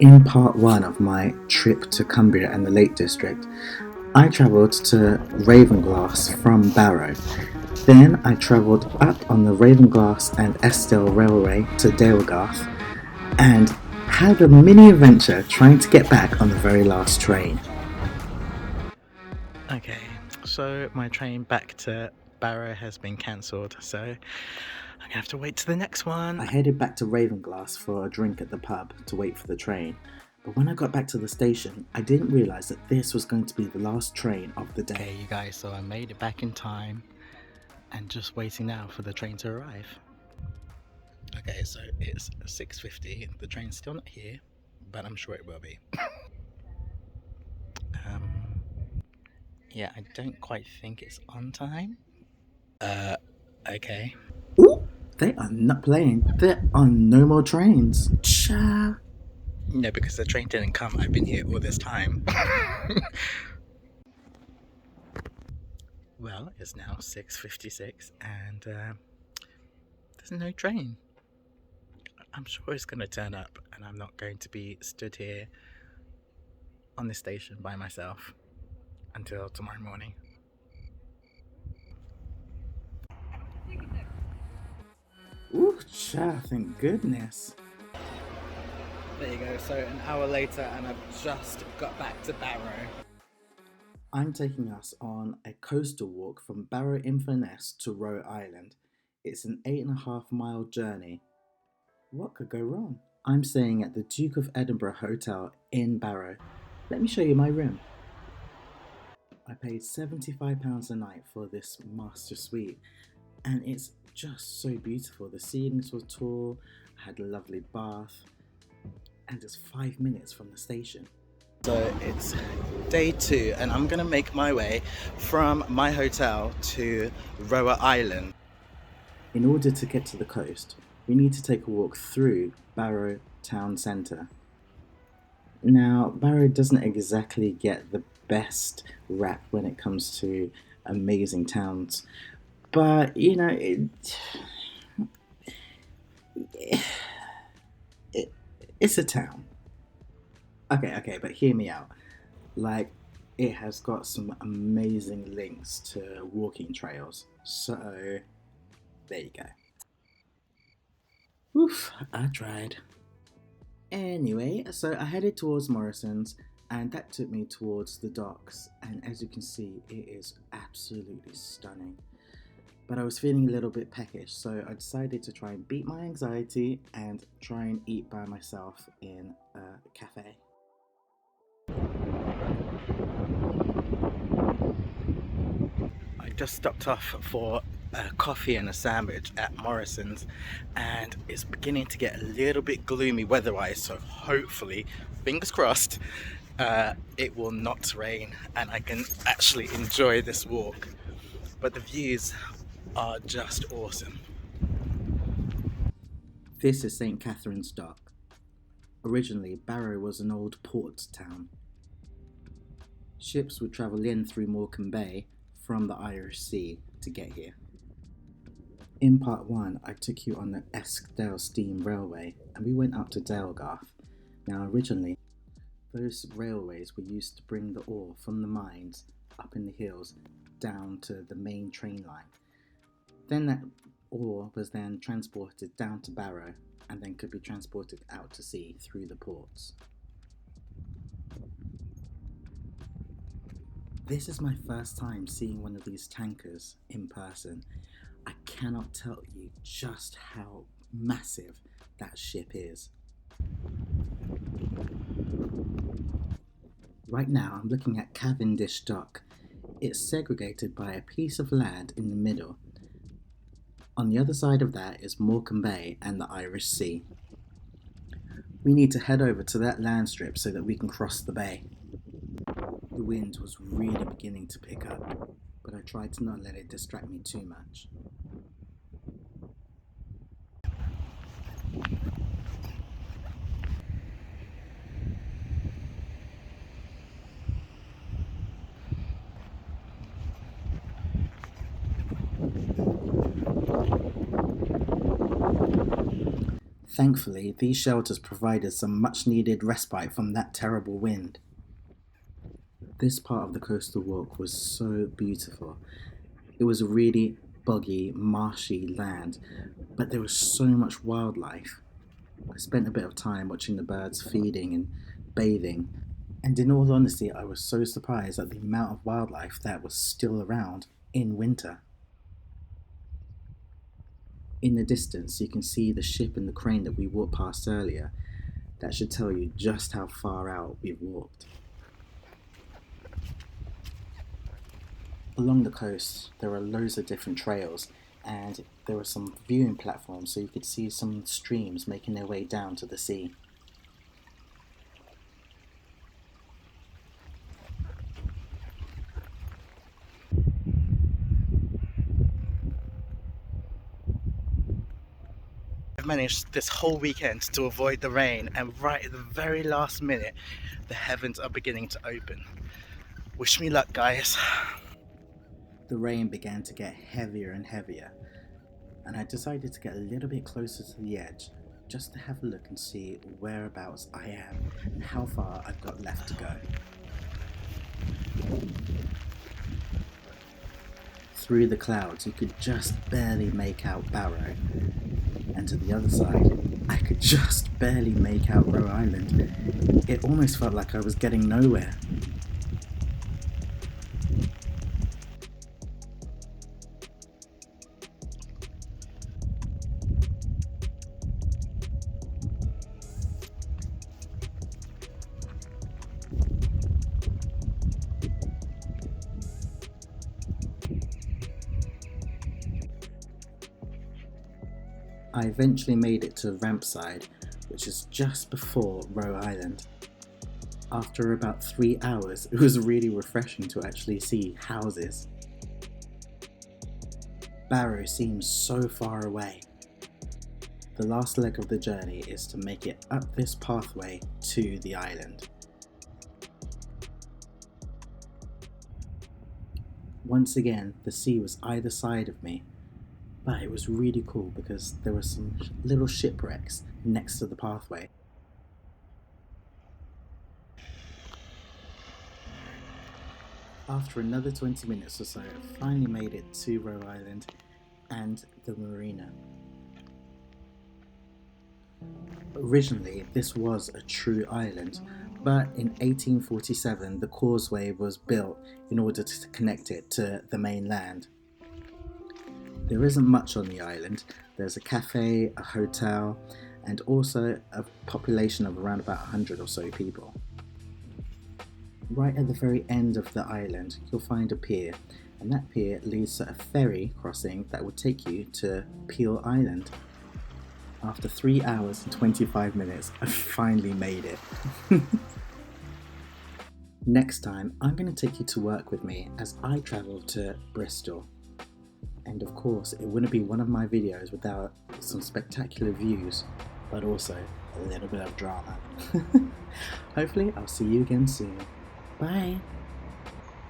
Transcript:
In part one of my trip to Cumbria and the Lake District, I travelled to Ravenglass from Barrow. Then I travelled up on the Ravenglass and Estelle Railway to Dalegarth and had a mini adventure trying to get back on the very last train. Okay, so my train back to Barrow has been cancelled, so I'm gonna have to wait to the next one. I headed back to Ravenglass for a drink at the pub to wait for the train. But when I got back to the station, I didn't realise that this was going to be the last train of the day. Okay, you guys, so I made it back in time and just waiting now for the train to arrive. Okay, so it's 6:50. The train's still not here, but I'm sure it will be. Yeah, I don't quite think it's on time. Okay. Ooh, they are not playing. There are no more trains. Cha. No, because the train didn't come. I've been here all this time. Well, it's now 6:56 and there's no train. I'm sure it's going to turn up and I'm not going to be stood here on the station by myself until tomorrow morning. Ooh, cha, thank goodness. There you go, so an hour later and I've just got back to Barrow. I'm taking us on a coastal walk from Barrow-In-Furness to Roa Island. It's an 8.5 mile journey. What could go wrong? I'm staying at the Duke of Edinburgh Hotel in Barrow. Let me show you my room. I paid £75 a night for this master suite, and it's just so beautiful. The ceilings were tall, I had a lovely bath, and it's 5 minutes from the station. So it's day 2 and I'm gonna make my way from my hotel to Roa Island. In order to get to the coast, we need to take a walk through Barrow town centre. Now, Barrow doesn't exactly get the best rap when it comes to amazing towns, but you know, it's a town. Okay, but hear me out. Like, it has got some amazing links to walking trails, so there you go. Oof, I tried. Anyway, so I headed towards Morrison's and that took me towards the docks, and as you can see, it is absolutely stunning. But I was feeling a little bit peckish, so I decided to try and beat my anxiety and try and eat by myself in a cafe. I just stopped off for a coffee and a sandwich at Morrison's and it's beginning to get a little bit gloomy weather-wise, so hopefully, fingers crossed, it will not rain and I can actually enjoy this walk. But the views are just awesome. This is St. Catherine's Dock. Originally, Barrow was an old port town. Ships would travel in through Morecambe Bay from the Irish Sea to get here. In part 1, I took you on the Eskdale Steam Railway and we went up to Dalegarth. Now originally, those railways were used to bring the ore from the mines up in the hills down to the main train line. Then that ore was then transported down to Barrow and then could be transported out to sea through the ports. This is my first time seeing one of these tankers in person. I cannot tell you just how massive that ship is. Right now I'm looking at Cavendish Dock. It's segregated by a piece of land in the middle. On the other side of that is Morecambe Bay and the Irish Sea. We need to head over to that land strip so that we can cross the bay. The wind was really beginning to pick up, but I tried to not let it distract me too much. Thankfully, these shelters provided some much needed respite from that terrible wind. This part of the coastal walk was so beautiful. It was a really boggy, marshy land, but there was so much wildlife. I spent a bit of time watching the birds feeding and bathing, and in all honesty, I was so surprised at the amount of wildlife that was still around in winter. In the distance, you can see the ship and the crane that we walked past earlier. That should tell you just how far out we've walked. Along the coast, there are loads of different trails, and there were some viewing platforms so you could see some streams making their way down to the sea. I've managed this whole weekend to avoid the rain, and right at the very last minute, the heavens are beginning to open. Wish me luck, guys. The rain began to get heavier and heavier, and I decided to get a little bit closer to the edge just to have a look and see whereabouts I am and how far I've got left to go. Through the clouds, you could just barely make out Barrow, and to the other side, I could just barely make out Roa Island. It almost felt like I was getting nowhere. I eventually made it to Rampside, which is just before Roa Island. After about 3 hours, it was really refreshing to actually see houses. Barrow seems so far away. The last leg of the journey is to make it up this pathway to the island. Once again, the sea was either side of me, but it was really cool because there were some little shipwrecks next to the pathway. After another 20 minutes or so, I finally made it to Roa Island and the marina. Originally, this was a true island, but in 1847 the causeway was built in order to connect it to the mainland. There isn't much on the island. There's a cafe, a hotel, and also a population of around about 100 or so people. Right at the very end of the island, you'll find a pier, and that pier leads to a ferry crossing that will take you to Peel Island. After 3 hours and 25 minutes, I finally made it. Next time, I'm going to take you to work with me as I travel to Bristol. And of course, it wouldn't be one of my videos without some spectacular views, but also a little bit of drama. Hopefully, I'll see you again soon. Bye!